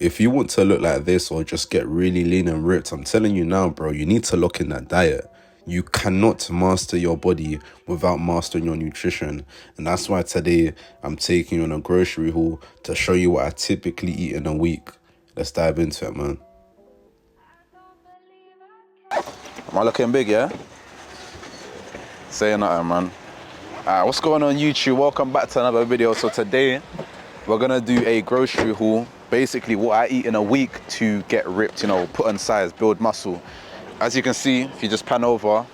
If you want to look like this or just get really lean and ripped, I'm telling you now, bro, you need to lock in that diet. You cannot master your body without mastering your nutrition. And that's why today I'm taking you on a grocery haul to show you what I typically eat in a week. Let's dive into it, man. Am I looking big, yeah? Say nothing, man. What's going on YouTube? Welcome back to another video. So today we're gonna do a grocery haul. Basically what I eat in a week to get ripped, you know, put on size, build muscle. As you can see, if you just pan over,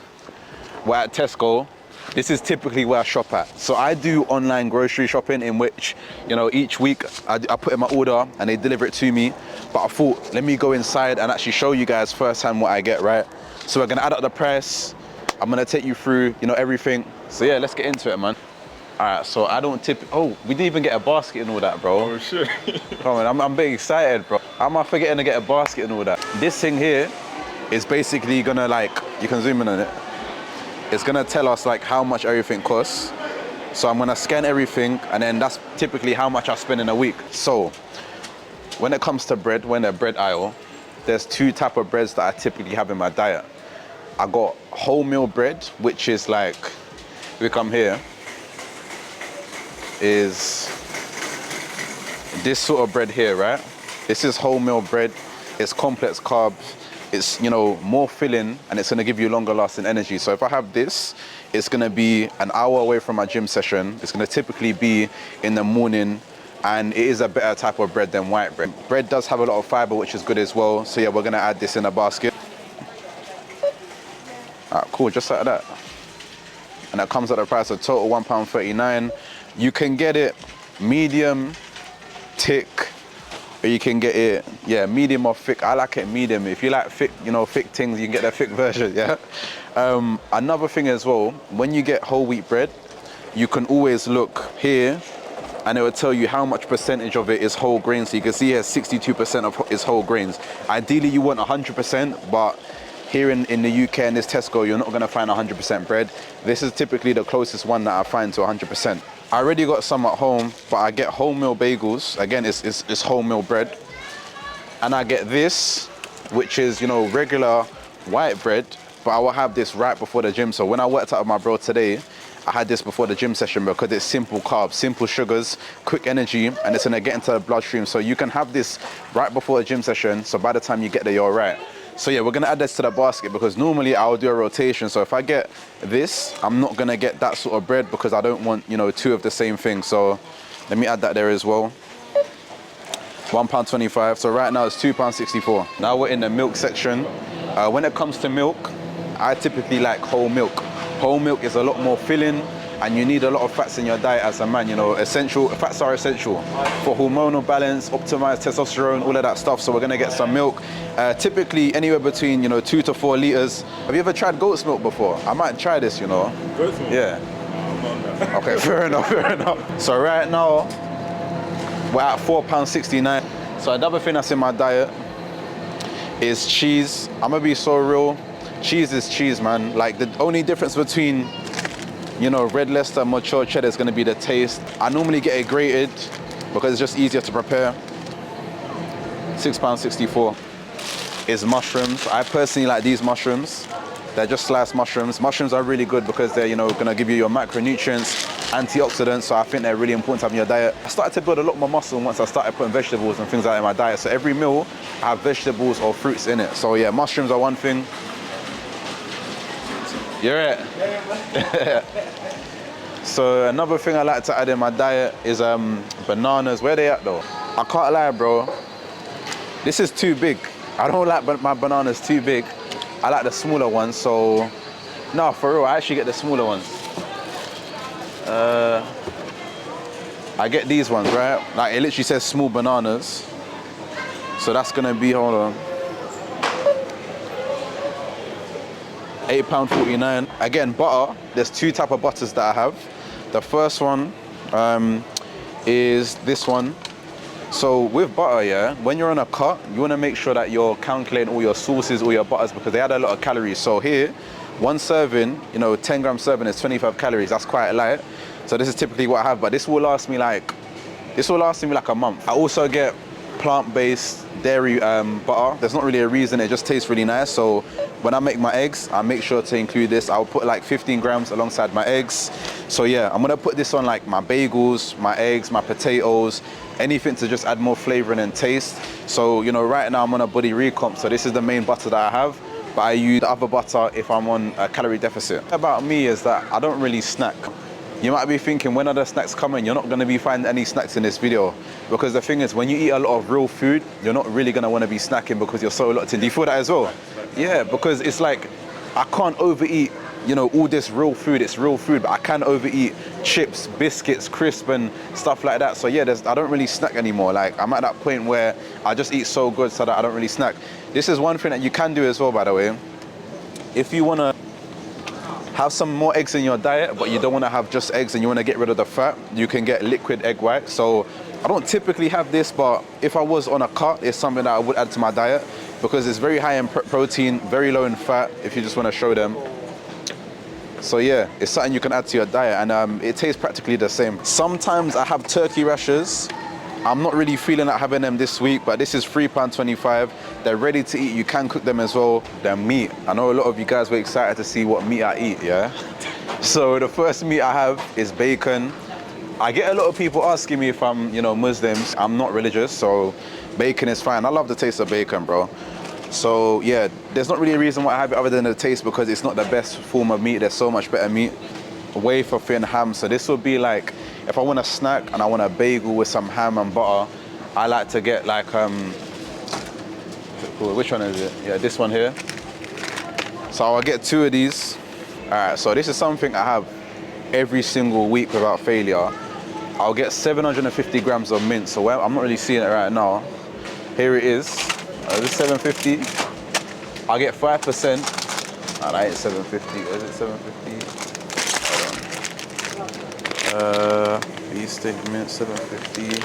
we're at Tesco. This is typically where I shop at. So I do online grocery shopping in which, you know, each week I put in my order and they deliver it to me. But I thought, let me go inside and actually show you guys firsthand what I get, right? So we're gonna add up the price. I'm gonna take you through, you know, everything. So yeah, let's get into it, man. All right, so I don't oh, we didn't even get a basket and all that, bro. Oh, shit. Come on, I'm big excited, bro. How am I forgetting to get a basket and all that? This thing here is basically gonna, like, you can zoom in on it. It's gonna tell us like how much everything costs. So I'm gonna scan everything and then that's typically how much I spend in a week. So when it comes to bread, when the bread aisle, there's two type of breads that I typically have in my diet. I got wholemeal bread, which is like, we come here, is this sort of bread here, right? This is wholemeal bread. It's complex carbs. It's, you know, more filling and it's gonna give you longer lasting energy. So if I have this, it's gonna be an hour away from my gym session. It's gonna typically be in the morning and it is a better type of bread than white bread. Bread does have a lot of fiber, which is good as well. So yeah, we're gonna add this in a basket. All right, cool, just like that. And that comes at the price of total £1.39. You can get it medium, thick, or you can get it, yeah, medium or thick. I like it medium. If you like thick, you know, thick things, you can get the thick version, yeah? Another thing as well, when you get whole wheat bread, you can always look here and it will tell you how much percentage of it is whole grains. So you can see here 62% of is whole grains. Ideally you want 100%, but here in the UK and this Tesco, you're not gonna find 100% bread. This is typically the closest one that I find to 100%. I already got some at home, but I get wholemeal bagels. Again, it's wholemeal bread. And I get this, which is, you know, regular white bread, but I will have this right before the gym. So when I worked out with my bro today, I had this before the gym session because it's simple carbs, simple sugars, quick energy, and it's gonna get into the bloodstream. So you can have this right before the gym session, so by the time you get there, you're all right. So yeah, we're gonna add this to the basket because normally I'll do a rotation. So if I get this, I'm not gonna get that sort of bread because I don't want, you know, two of the same thing. So let me add that there as well. £1.25, so right now it's £2.64. Now we're in the milk section. When it comes to milk, I typically like whole milk. Whole milk is a lot more filling and you need a lot of fats in your diet as a man, you know, fats are essential for hormonal balance, optimize testosterone, all of that stuff. So we're gonna get some milk, typically anywhere between, you know, 2 to 4 liters. Have you ever tried goat's milk before? I might try this, you know. Goat's milk? Yeah. Okay, fair enough, fair enough. So right now, we're at £4.69. So another thing that's in my diet is cheese. I'm gonna be so real. Cheese is cheese, man. Like the only difference between, you know, red Leicester and mature cheddar is gonna be the taste. I normally get it grated because it's just easier to prepare. £6.64 is mushrooms. I personally like these mushrooms. They're just sliced mushrooms. Mushrooms are really good because they're, you know, gonna give you your macronutrients, antioxidants, so I think they're really important to have in your diet. I started to build a lot more muscle once I started putting vegetables and things like that in my diet. So every meal, I have vegetables or fruits in it. So yeah, mushrooms are one thing. You're right. So another thing I like to add in my diet is bananas. Where they at though? I can't lie, bro. This is too big. I don't like my bananas too big. I like the smaller ones, so no, for real, I actually get the smaller ones. I get these ones, right? Like it literally says small bananas. So that's gonna be, hold on, £8.49. Again, butter, there's two type of butters that I have. The first one is this one. So with butter, yeah, when you're on a cut, you wanna make sure that you're calculating all your sauces, all your butters, because they add a lot of calories. So here, one serving, you know, 10 gram serving is 25 calories. That's quite light. So this is typically what I have, but this will last me like a month. I also get plant-based dairy butter. There's not really a reason, it just tastes really nice. So when I make my eggs, I make sure to include this. I'll put like 15 grams alongside my eggs. So yeah, I'm gonna put this on like my bagels, my eggs, my potatoes, anything to just add more flavoring and taste. So, you know, right now I'm on a body recomp, so this is the main butter that I have, but I use the other butter if I'm on a calorie deficit. About me is that I don't really snack. You might be thinking, when are the snacks coming? You're not gonna be finding any snacks in this video, because the thing is, when you eat a lot of real food, you're not really gonna wanna be snacking because you're so locked in. Do you feel that as well? Yeah, because it's like, I can't overeat, you know, all this real food. It's real food, but I can overeat chips, biscuits, crisp and stuff like that. So yeah, I don't really snack anymore. Like, I'm at that point where I just eat so good so that I don't really snack. This is one thing that you can do as well, by the way. If you wanna have some more eggs in your diet, but you don't wanna have just eggs and you wanna get rid of the fat, you can get liquid egg white. So I don't typically have this, but if I was on a cut, it's something that I would add to my diet because it's very high in protein, very low in fat, if you just wanna show them. So yeah, it's something you can add to your diet, and it tastes practically the same. Sometimes I have turkey rashers. I'm not really feeling like having them this week, but this is £3.25. They're ready to eat. You can cook them as well. They're meat. I know a lot of you guys were excited to see what meat I eat, yeah? So the first meat I have is bacon. I get a lot of people asking me if I'm, you know, Muslims. I'm not religious, so bacon is fine. I love the taste of bacon, bro. So yeah, there's not really a reason why I have it other than the taste, because it's not the best form of meat. There's so much better meat. Wafer thin ham. So this would be like, if I want a snack and I want a bagel with some ham and butter, I like to get like, which one is it? Yeah, this one here. So I'll get 2 of these. All right, so this is something I have every single week without failure. I'll get 750 grams of mint. So I'm not really seeing it right now. Here it is. This is 750. I'll get 5%. And I ain't 750. Is it 750? Beef steak mint 750.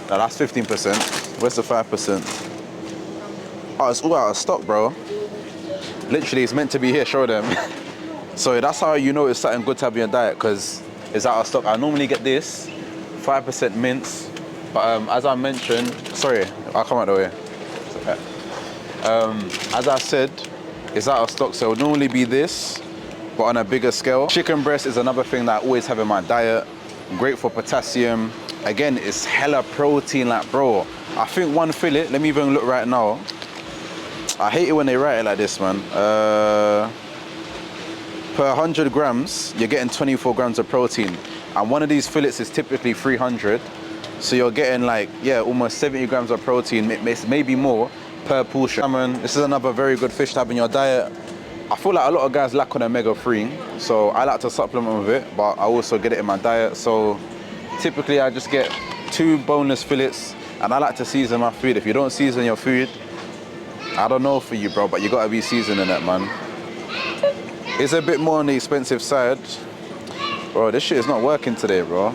Now that's 15%. Where's the 5%? Oh, it's all out of stock, bro. Literally, it's meant to be here. Show them. So that's how you know it's something good to have in your diet, because it's out of stock. I normally get this 5% mints, but as I mentioned, sorry, I'll come out the way. As I said, it's out of stock, so it would normally be this, but on a bigger scale. Chicken breast is another thing that I always have in my diet. Great for potassium. Again, it's hella protein, like, bro. I think one fillet, let me even look right now. I hate it when they write it like this, man. Per 100 grams, you're getting 24 grams of protein. And one of these fillets is typically 300. So you're getting like, yeah, almost 70 grams of protein, maybe more per portion. Salmon, this is another very good fish to have in your diet. I feel like a lot of guys lack on omega-3, so I like to supplement with it, but I also get it in my diet. So typically I just get 2 boneless fillets, and I like to season my food. If you don't season your food, I don't know for you, bro, but you gotta be seasoning it, man. It's a bit more on the expensive side. Bro, this shit is not working today, bro.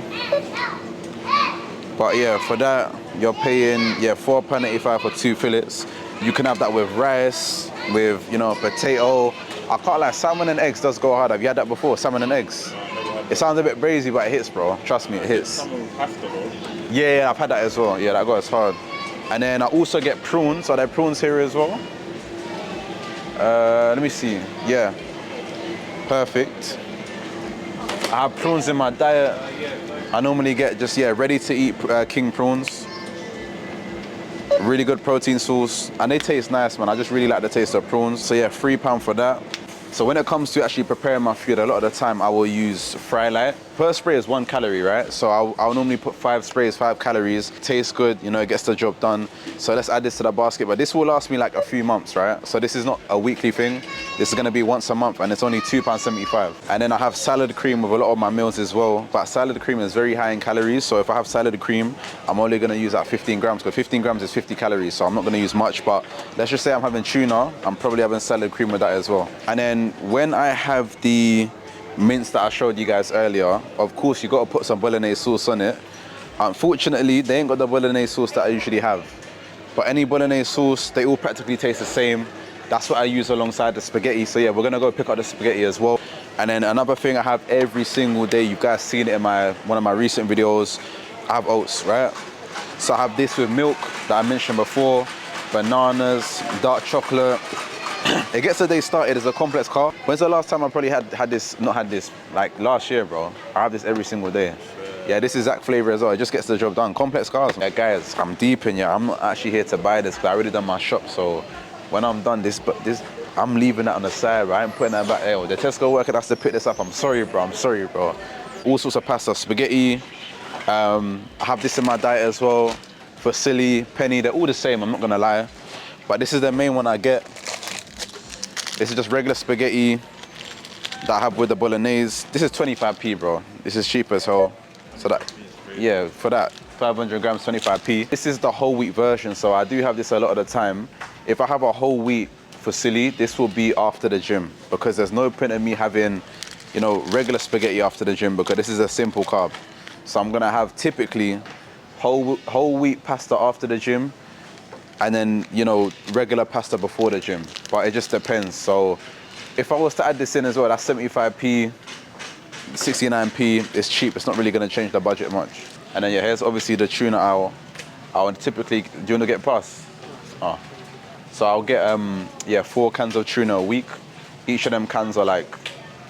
But yeah, for that, you're paying, yeah, £4.85 for 2 fillets. You can have that with rice, with, you know, potato. I can't lie, salmon and eggs does go hard. Have you had that before, salmon and eggs? It sounds a bit brazy, but it hits, bro. Trust me, it hits. Salmon with pasta, bro. Yeah, I've had that as well. Yeah, that goes hard. And then I also get prawns. Are there prawns here as well? Let me see. Yeah, perfect. I have prawns in my diet. I normally get just, yeah, ready to eat king prawns. Really good protein source, and they taste nice, man. I just really like the taste of prawns. So yeah, £3 for that. So when it comes to actually preparing my food, a lot of the time I will use Fry Light. Per spray is 1 calorie, right? So I'll normally put 5 sprays, 5 calories. Tastes good, you know, it gets the job done. So let's add this to the basket. But this will last me like a few months, right? So this is not a weekly thing. This is gonna be once a month, and it's only £2.75. And then I have salad cream with a lot of my meals as well. But salad cream is very high in calories. So if I have salad cream, I'm only gonna use like 15 grams, because 15 grams is 50 calories. So I'm not gonna use much, but let's just say I'm having tuna, I'm probably having salad cream with that as well. And then when I have the mince that I showed you guys earlier, of course you got to put some bolognese sauce on it. Unfortunately, they ain't got the bolognese sauce that I usually have, but any bolognese sauce, they all practically taste the same. That's what I use alongside the spaghetti. So yeah, we're gonna go pick up the spaghetti as well. And then another thing I have every single day, you guys seen it in one of my recent videos, I have oats, right? So I have this with milk that I mentioned before, bananas, dark chocolate. It gets the day started as a complex carb. When's the last time I probably had this, not had this, like last year, bro? I have this every single day. Yeah, this is that flavor as well. It just gets the job done. Complex carbs. Yeah, guys, I'm deep in, yeah. I'm not actually here to buy this because I already done my shop. So when I'm done, I'm leaving that on the side, right? I'm putting that back. Hey, the Tesco worker has to pick this up. I'm sorry, bro. All sorts of pasta, spaghetti. I have this in my diet as well. Fusilli, penny, they're all the same, I'm not gonna lie. But this is the main one I get. This is just regular spaghetti that I have with the bolognese. This is 25p, bro. This is cheap as hell. So that, yeah, for that, 500 grams, 25p. This is the whole wheat version, so I do have this a lot of the time. If I have a whole wheat fusilli, this will be after the gym because there's no point in me having, you know, regular spaghetti after the gym because this is a simple carb. So I'm gonna have typically whole wheat pasta after the gym, and then, you know, regular pasta before the gym. But it just depends. So if I was to add this in as well, that's 75p, 69p. It's cheap. It's not really going to change the budget much. And then, yeah, here's obviously the tuna I'll typically, do you want to get plus? Oh. So I'll get, 4 cans of tuna a week. Each of them cans are like,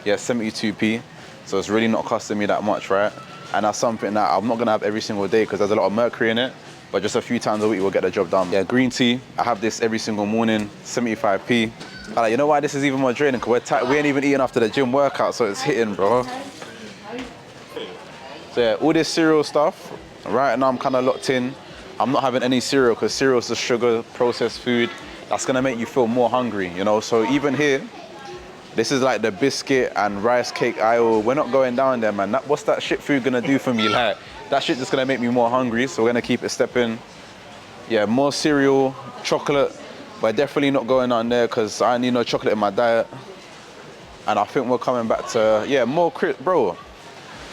72p. So it's really not costing me that much, right? And that's something that I'm not going to have every single day because there's a lot of mercury in it. But just a few times a week will get the job done. Yeah, green tea, I have this every single morning, 75p. Like, you know why this is even more draining? Because we ain't even eating after the gym workout, so it's hitting, bro. So yeah, all this cereal stuff, right now I'm kind of locked in. I'm not having any cereal because cereal is just sugar, processed food. That's gonna make you feel more hungry, you know? So even here, this is like the biscuit and rice cake aisle. We're not going down there, man. What's that shit food gonna do for me? Like, that shit just gonna make me more hungry, so we're gonna keep it stepping. Yeah, more cereal, chocolate, but definitely not going on there because I need no chocolate in my diet. And I think we're coming back to, more crisp, bro.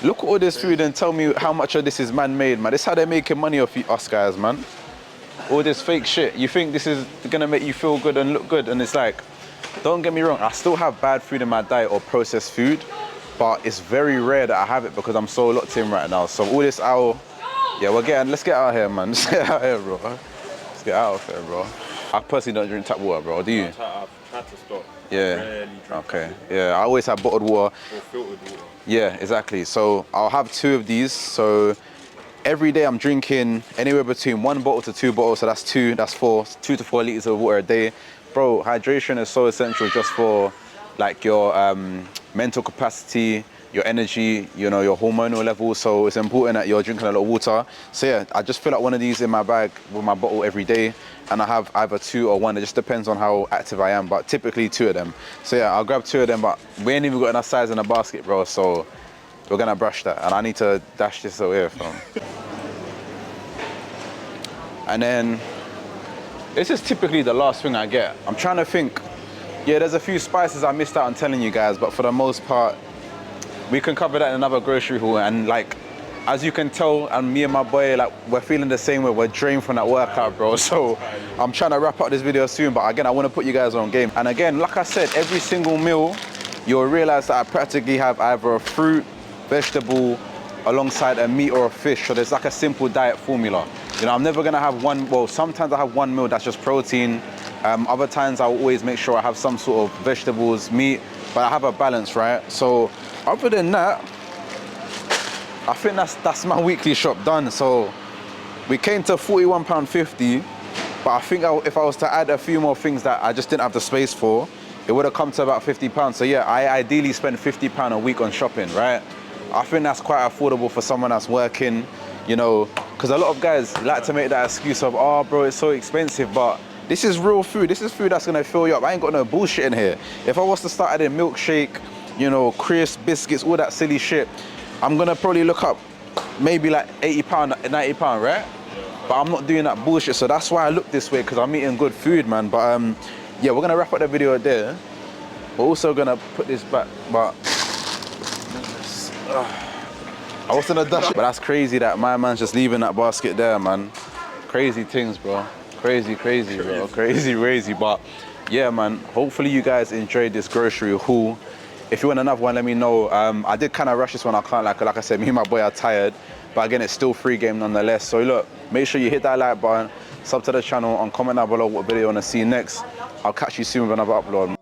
Look at all this food and tell me how much of this is man-made, man. This is how they're making money off us guys, man. All this fake shit. You think this is gonna make you feel good and look good, and it's like, don't get me wrong, I still have bad food in my diet or processed food, but it's very rare that I have it because I'm so locked in right now. So all this let's get out of here, man. Let's get out of here, bro. Let's get out of here, bro. I personally don't drink tap water, bro. Do you? I've had to stop. Yeah. Okay. Yeah, I always have bottled water. Or filtered water. Yeah, exactly. So I'll have 2 of these. So every day I'm drinking anywhere between 1 bottle to 2 bottles. So that's 2 to 4 liters of water a day. Bro, hydration is so essential just for like your mental capacity, your energy, you know, your hormonal levels. So it's important that you're drinking a lot of water. So yeah, I just fill up one of these in my bag with my bottle every day. And I have either 2 or 1. It just depends on how active I am, but typically 2 of them. So yeah, I'll grab 2 of them, but we ain't even got enough size in the basket, bro. So we're gonna brush that. And I need to dash this away from. And then, this is typically the last thing I get. I'm trying to think. Yeah, there's a few spices I missed out on telling you guys, but for the most part, we can cover that in another grocery haul. And like, as you can tell, and me and my boy, like, we're feeling the same way. We're drained from that workout, bro. So I'm trying to wrap up this video soon, but again, I want to put you guys on game. And again, like I said, every single meal, you'll realize that I practically have either a fruit, vegetable, alongside a meat or a fish. So there's like a simple diet formula. You know, I'm never gonna have sometimes I have one meal that's just protein. Other times I'll always make sure I have some sort of vegetables, meat, but I have a balance, right? So other than that, I think that's my weekly shop done. So we came to £41.50, but I think if I was to add a few more things that I just didn't have the space for, it would have come to about £50. So yeah, I ideally spend £50 a week on shopping, right? I think that's quite affordable for someone that's working, you know, because a lot of guys like to make that excuse of, oh bro, it's so expensive, but this is real food. This is food that's gonna fill you up. I ain't got no bullshit in here. If I was to start adding milkshake, you know, crisps, biscuits, all that silly shit, I'm gonna probably look up maybe like £80, £90, right? But I'm not doing that bullshit, so that's why I look this way, because I'm eating good food, man. But yeah, we're gonna wrap up the video there. We're also gonna put this back, but I was gonna dash it, but that's crazy that my man's just leaving that basket there, man. Crazy things, bro. Crazy, bro. Crazy. But yeah, man, hopefully you guys enjoyed this grocery haul. If you want another one, let me know. I did kind of rush this one. I can't, like I said, me and my boy are tired. But again, it's still free game nonetheless. So look, make sure you hit that like button, sub to the channel, and comment down below what video you want to see next. I'll catch you soon with another upload, man.